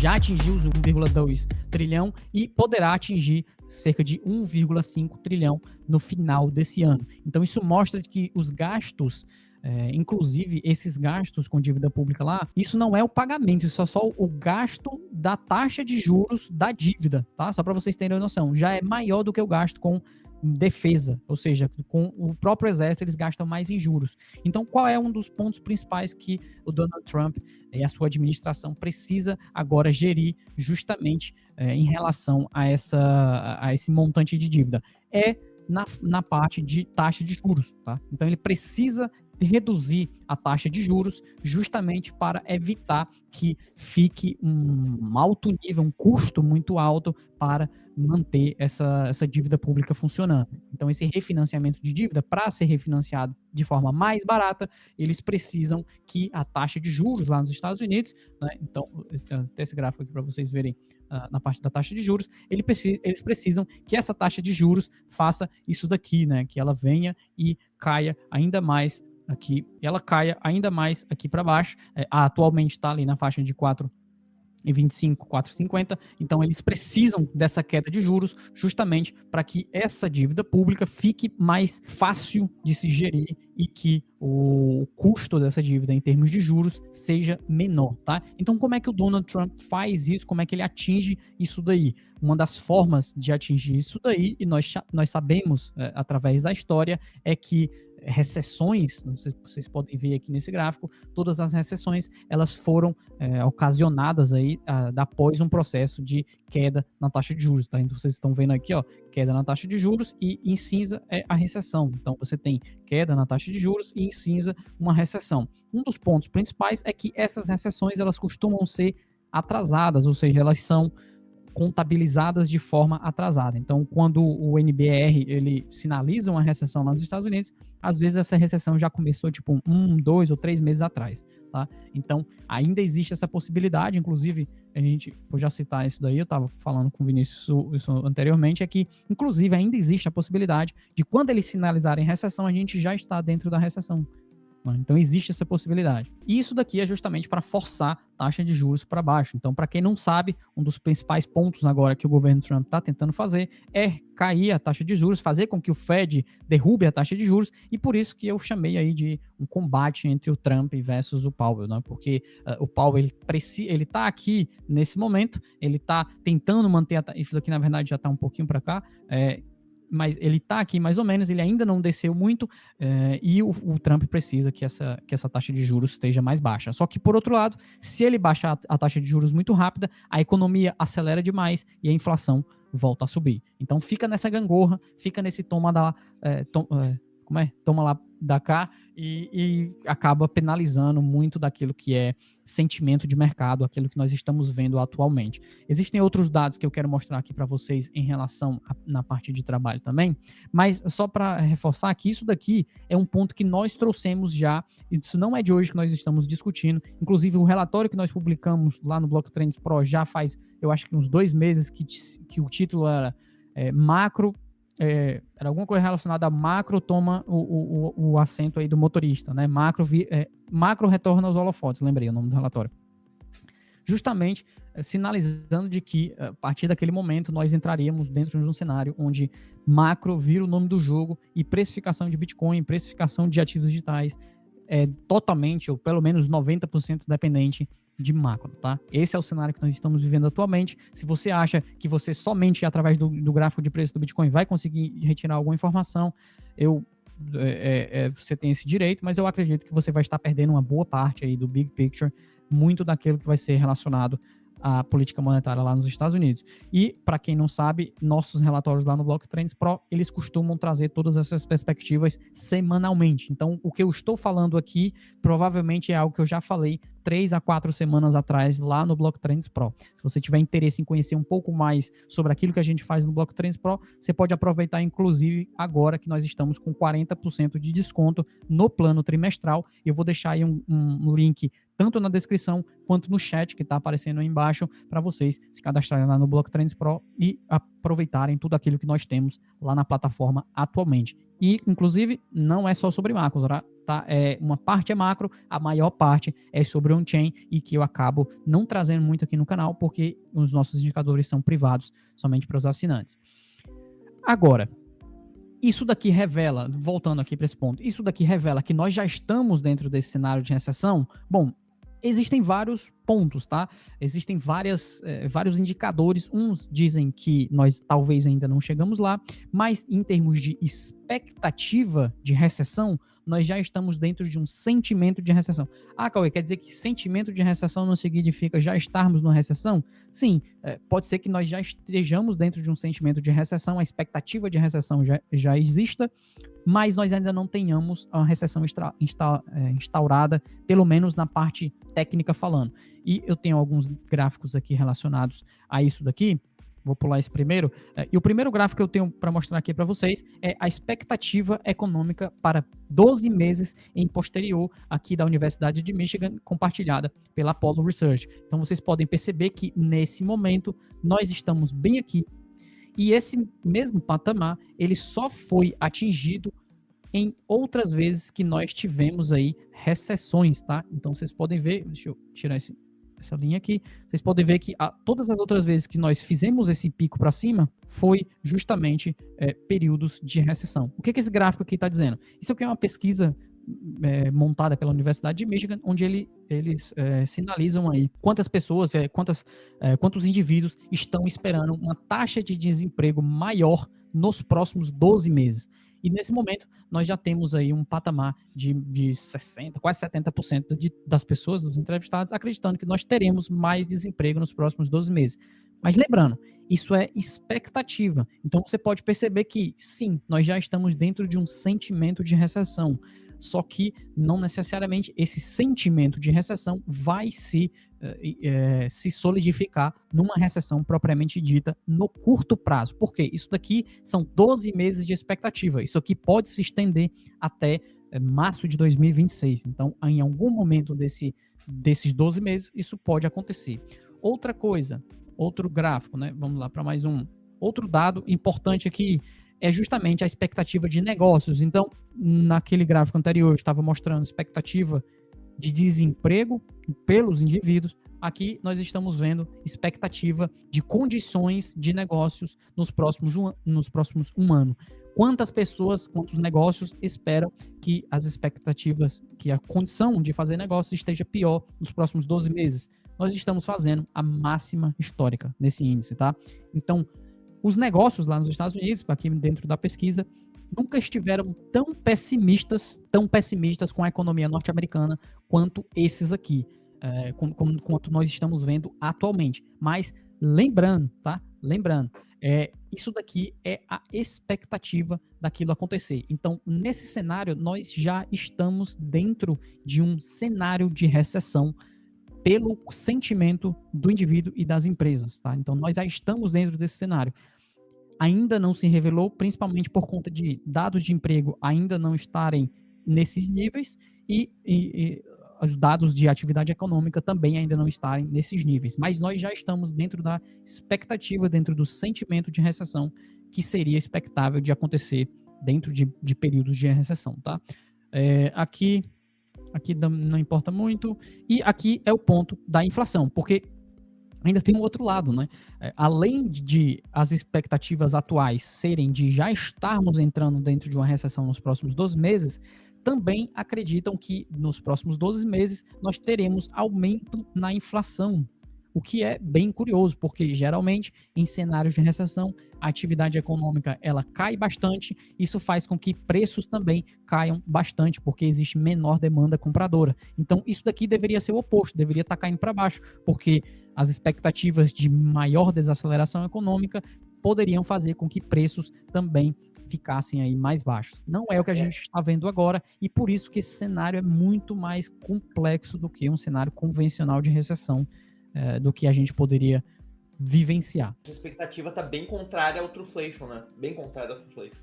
já atingiu os 1,2 trilhão e poderá atingir cerca de 1,5 trilhão no final desse ano. Então, isso mostra que os gastos, inclusive esses gastos com dívida pública lá, isso não é o pagamento, isso é só o gasto da taxa de juros da dívida, tá? Só para vocês terem noção, já é maior do que o gasto com defesa, ou seja, com o próprio exército eles gastam mais em juros. Então, qual é um dos pontos principais que o Donald Trump e a sua administração precisa agora gerir justamente em relação a esse montante de dívida? É na parte de taxa de juros, tá? Então, ele precisa reduzir a taxa de juros justamente para evitar que fique um alto nível, um custo muito alto para manter essa dívida pública funcionando. Então, esse refinanciamento de dívida, para ser refinanciado de forma mais barata, eles precisam que a taxa de juros lá nos Estados Unidos, né, então, até esse gráfico aqui para vocês verem na parte da taxa de juros, eles precisam que essa taxa de juros faça isso daqui, né, que ela venha e caia ainda mais aqui, ela caia ainda mais aqui para baixo. Atualmente está ali na faixa de 4,25, 4,50. Então, eles precisam dessa queda de juros justamente para que essa dívida pública fique mais fácil de se gerir e que o custo dessa dívida em termos de juros seja menor, tá? Então, como é que o Donald Trump faz isso? Como é que ele atinge isso daí? Uma das formas de atingir isso daí, e nós sabemos através da história, é que recessões, não sei se vocês podem ver aqui nesse gráfico, todas as recessões, elas foram ocasionadas aí após um processo de queda na taxa de juros, tá? Então vocês estão vendo aqui, ó, queda na taxa de juros e em cinza é a recessão. Então você tem queda na taxa de juros e em cinza uma recessão. Um dos pontos principais é que essas recessões, elas costumam ser atrasadas, ou seja, elas são contabilizadas de forma atrasada. Então, quando o NBR ele sinaliza uma recessão nos Estados Unidos, às vezes essa recessão já começou tipo 1, 2 ou 3 meses atrás, tá? Então, ainda existe essa possibilidade, inclusive, vou já citar isso daí, eu estava falando com o Vinícius isso anteriormente, é que, inclusive, ainda existe a possibilidade de quando eles sinalizarem recessão, a gente já está dentro da recessão. Então, existe essa possibilidade. E isso daqui é justamente para forçar a taxa de juros para baixo. Então, para quem não sabe, um dos principais pontos agora que o governo Trump está tentando fazer é cair a taxa de juros, fazer com que o Fed derrube a taxa de juros, e por isso que eu chamei aí de um combate entre o Trump versus o Powell, né? Porque o Powell, ele está aqui nesse momento, ele está tentando manter, isso daqui na verdade já está um pouquinho para cá, mas ele está aqui mais ou menos, ele ainda não desceu muito, e o Trump precisa que essa taxa de juros esteja mais baixa. Só que, por outro lado, se ele baixar a taxa de juros muito rápida, a economia acelera demais e a inflação volta a subir. Então, fica nessa gangorra, fica nesse toma lá da cá, e acaba penalizando muito daquilo que é sentimento de mercado, aquilo que nós estamos vendo atualmente. Existem outros dados que eu quero mostrar aqui para vocês em relação na parte de trabalho também, mas só para reforçar que isso daqui é um ponto que nós trouxemos já, isso não é de hoje que nós estamos discutindo, inclusive o relatório que nós publicamos lá no Block Trends Pro já faz, eu acho que uns 2 meses, que o título era macro, era alguma coisa relacionada a macro toma o assento aí do motorista, né? Macro retorna aos holofotes, lembrei o nome do relatório. Justamente sinalizando de que, a partir daquele momento, nós entraríamos dentro de um cenário onde macro vira o nome do jogo e precificação de Bitcoin, precificação de ativos digitais é totalmente, ou pelo menos 90% dependente de macro, tá? Esse é o cenário que nós estamos vivendo atualmente. Se você acha que você somente através do gráfico de preço do Bitcoin vai conseguir retirar alguma informação, você tem esse direito, mas eu acredito que você vai estar perdendo uma boa parte aí do big picture, muito daquilo que vai ser relacionado à política monetária lá nos Estados Unidos. E, para quem não sabe, nossos relatórios lá no Block Trends Pro, eles costumam trazer todas essas perspectivas semanalmente. Então, o que eu estou falando aqui, provavelmente é algo que eu já falei 3 a 4 semanas atrás lá no Block Trends Pro. Se você tiver interesse em conhecer um pouco mais sobre aquilo que a gente faz no Block Trends Pro, você pode aproveitar, inclusive, agora que nós estamos com 40% de desconto no plano trimestral. Eu vou deixar aí um link tanto na descrição quanto no chat que está aparecendo aí embaixo, para vocês se cadastrarem lá no Blocktrends Pro e aproveitarem tudo aquilo que nós temos lá na plataforma atualmente. E, inclusive, não é só sobre macro, tá? Uma parte é macro, a maior parte é sobre on-chain e que eu acabo não trazendo muito aqui no canal porque os nossos indicadores são privados somente para os assinantes. Agora, isso daqui revela, voltando aqui para esse ponto, isso daqui revela que nós já estamos dentro desse cenário de recessão? Bom, existem vários pontos, tá? Existem vários indicadores. Uns dizem que nós talvez ainda não chegamos lá, mas em termos de expectativa de recessão, nós já estamos dentro de um sentimento de recessão. Ah, Cauê, quer dizer que sentimento de recessão não significa já estarmos numa recessão? Sim, pode ser que nós já estejamos dentro de um sentimento de recessão, a expectativa de recessão já exista, mas nós ainda não tenhamos uma recessão instaurada, pelo menos na parte técnica falando. E eu tenho alguns gráficos aqui relacionados a isso daqui. Vou pular esse primeiro. E o primeiro gráfico que eu tenho para mostrar aqui para vocês é a expectativa econômica para 12 meses em posterior aqui da Universidade de Michigan, compartilhada pela Apollo Research. Então vocês podem perceber que nesse momento nós estamos bem aqui. E esse mesmo patamar, ele só foi atingido em outras vezes que nós tivemos aí recessões, tá? Então vocês podem ver, deixa eu tirar essa linha aqui, vocês podem ver que todas as outras vezes que nós fizemos esse pico para cima foi justamente períodos de recessão. O que esse gráfico aqui está dizendo? Isso aqui é uma pesquisa montada pela Universidade de Michigan, onde eles sinalizam aí quantas pessoas, quantos indivíduos estão esperando uma taxa de desemprego maior nos próximos 12 meses. E nesse momento, nós já temos aí um patamar de 60%, quase 70% das pessoas, dos entrevistados, acreditando que nós teremos mais desemprego nos próximos 12 meses. Mas lembrando, isso é expectativa. Então você pode perceber que, sim, nós já estamos dentro de um sentimento de recessão. Só que não necessariamente esse sentimento de recessão vai se solidificar numa recessão propriamente dita no curto prazo. Por quê? Isso daqui são 12 meses de expectativa. Isso aqui pode se estender até março de 2026. Então, em algum momento desses 12 meses, isso pode acontecer. Outra coisa, outro gráfico, né? Vamos lá para mais um. Outro dado importante aqui é justamente a expectativa de negócios. Então, naquele gráfico anterior, eu estava mostrando expectativa de desemprego pelos indivíduos. Aqui nós estamos vendo expectativa de condições de negócios nos próximos um ano. Quantas pessoas, quantos negócios esperam que as expectativas, que a condição de fazer negócio esteja pior nos próximos 12 meses? Nós estamos fazendo a máxima histórica nesse índice, tá? Então, os negócios lá nos Estados Unidos, aqui dentro da pesquisa, nunca estiveram tão pessimistas com a economia norte-americana quanto esses aqui, quanto nós estamos vendo atualmente. Mas lembrando, tá? Isso daqui é a expectativa daquilo acontecer. Então, nesse cenário, nós já estamos dentro de um cenário de recessão pelo sentimento do indivíduo e das empresas, tá? Então, nós já estamos dentro desse cenário. Ainda não se revelou, principalmente por conta de dados de emprego ainda não estarem nesses níveis e os dados de atividade econômica também ainda não estarem nesses níveis. Mas nós já estamos dentro da expectativa, dentro do sentimento de recessão que seria expectável de acontecer dentro de períodos de recessão, tá? Aqui não importa muito. E aqui é o ponto da inflação, porque ainda tem um outro lado, né? Além de as expectativas atuais serem de já estarmos entrando dentro de uma recessão nos próximos 12 meses, também acreditam que nos próximos 12 meses nós teremos aumento na inflação, o que é bem curioso, porque geralmente em cenários de recessão a atividade econômica ela cai bastante, isso faz com que preços também caiam bastante, porque existe menor demanda compradora. Então isso daqui deveria ser o oposto, deveria estar caindo para baixo, porque as expectativas de maior desaceleração econômica poderiam fazer com que preços também ficassem aí mais baixos. Não é o que a gente está vendo agora, e por isso que esse cenário é muito mais complexo do que um cenário convencional de recessão, do que a gente poderia vivenciar. A expectativa está bem contrária ao Truflation, né? Bem contrária ao Truflation.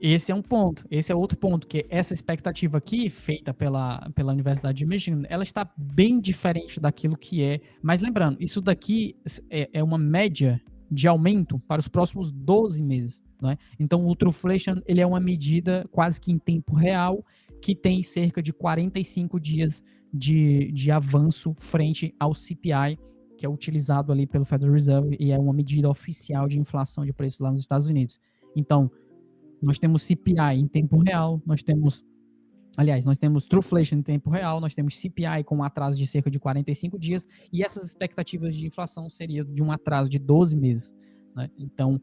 Esse é um ponto. Esse é outro ponto, que essa expectativa aqui, feita pela Universidade de Michigan, ela está bem diferente daquilo que é. Mas lembrando, isso daqui é uma média de aumento para os próximos 12 meses. Né? Então, o Truflation, ele é uma medida quase que em tempo real, que tem cerca de 45 dias de avanço frente ao CPI, que é utilizado ali pelo Federal Reserve e é uma medida oficial de inflação de preços lá nos Estados Unidos. Então, nós temos CPI em tempo real, nós temos Truflation em tempo real, nós temos CPI com um atraso de cerca de 45 dias, e essas expectativas de inflação seriam de um atraso de 12 meses. Né? Então,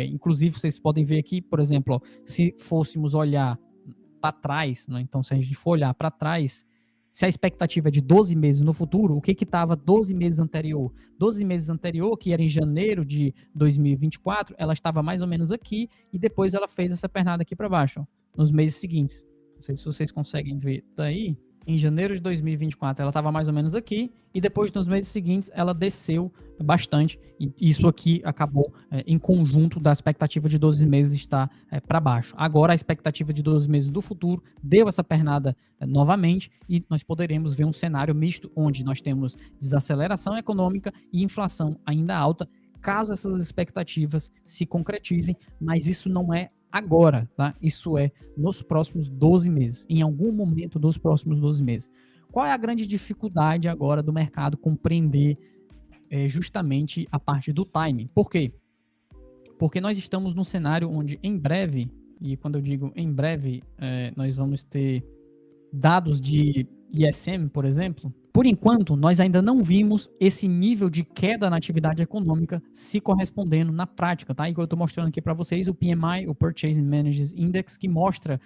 inclusive, vocês podem ver aqui, por exemplo, ó, se fôssemos olhar para trás, né? Então, se a gente for olhar para trás, se a expectativa é de 12 meses no futuro, o que estava 12 meses anterior? 12 meses anterior, que era em janeiro de 2024, ela estava mais ou menos aqui, e depois ela fez essa pernada aqui para baixo, ó, nos meses seguintes. Não sei se vocês conseguem ver daí. Em janeiro de 2024, ela estava mais ou menos aqui, e depois, nos meses seguintes, ela desceu bastante, e isso aqui acabou, em conjunto, da expectativa de 12 meses estar para baixo. Agora, a expectativa de 12 meses do futuro deu essa pernada novamente, e nós poderemos ver um cenário misto, onde nós temos desaceleração econômica e inflação ainda alta, caso essas expectativas se concretizem, mas isso não é agora, tá? Isso é nos próximos 12 meses, em algum momento dos próximos 12 meses. Qual é a grande dificuldade agora do mercado compreender justamente a parte do timing? Por quê? Porque nós estamos num cenário onde em breve, e quando eu digo em breve, nós vamos ter dados de ISM, por exemplo. Por enquanto, nós ainda não vimos esse nível de queda na atividade econômica se correspondendo na prática, tá? E que eu estou mostrando aqui para vocês o PMI, o Purchasing Managers Index, que mostra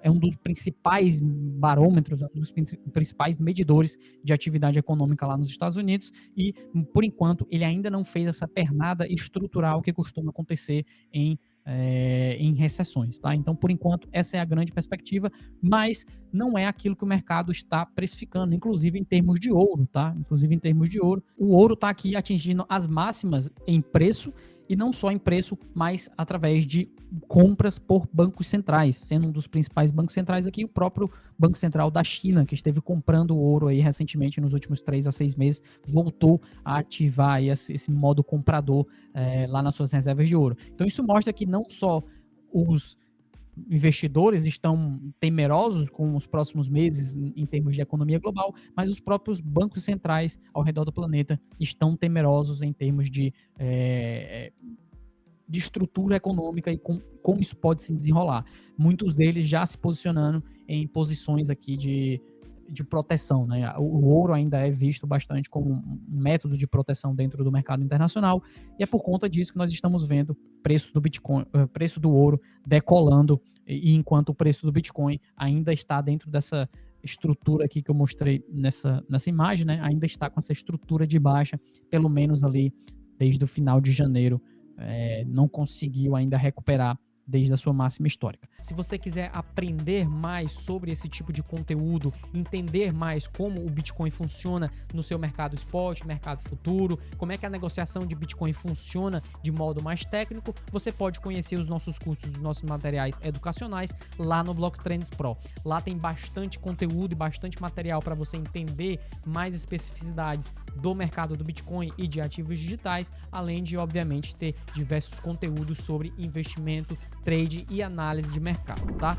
é um dos principais barômetros, um dos principais medidores de atividade econômica lá nos Estados Unidos, e por enquanto ele ainda não fez essa pernada estrutural que costuma acontecer em recessões, tá? Então, por enquanto, essa é a grande perspectiva, mas não é aquilo que o mercado está precificando, inclusive em termos de ouro, tá? Inclusive em termos de ouro. O ouro está aqui atingindo as máximas em preço, e não só em preço, mas através de compras por bancos centrais, sendo um dos principais bancos centrais aqui o próprio Banco Central da China, que esteve comprando ouro aí recentemente, nos últimos 3 a 6 meses, voltou a ativar aí esse modo comprador lá nas suas reservas de ouro. Então isso mostra que não só os investidores estão temerosos com os próximos meses em termos de economia global, mas os próprios bancos centrais ao redor do planeta estão temerosos em termos de estrutura econômica e como isso pode se desenrolar. Muitos deles já se posicionando em posições aqui de proteção, né? O ouro ainda é visto bastante como um método de proteção dentro do mercado internacional, e é por conta disso que nós estamos vendo o preço do Bitcoin, preço do ouro decolando, e enquanto o preço do Bitcoin ainda está dentro dessa estrutura aqui que eu mostrei nessa imagem, né? Ainda está com essa estrutura de baixa, pelo menos ali desde o final de janeiro, não conseguiu ainda recuperar desde a sua máxima histórica. Se você quiser aprender mais sobre esse tipo de conteúdo, entender mais como o Bitcoin funciona no seu mercado spot, mercado futuro, como é que a negociação de Bitcoin funciona de modo mais técnico, você pode conhecer os nossos cursos, os nossos materiais educacionais lá no Block Trends Pro. Lá tem bastante conteúdo e bastante material para você entender mais especificidades do mercado do Bitcoin e de ativos digitais, além de, obviamente, ter diversos conteúdos sobre investimento, trade e análise de mercado, tá?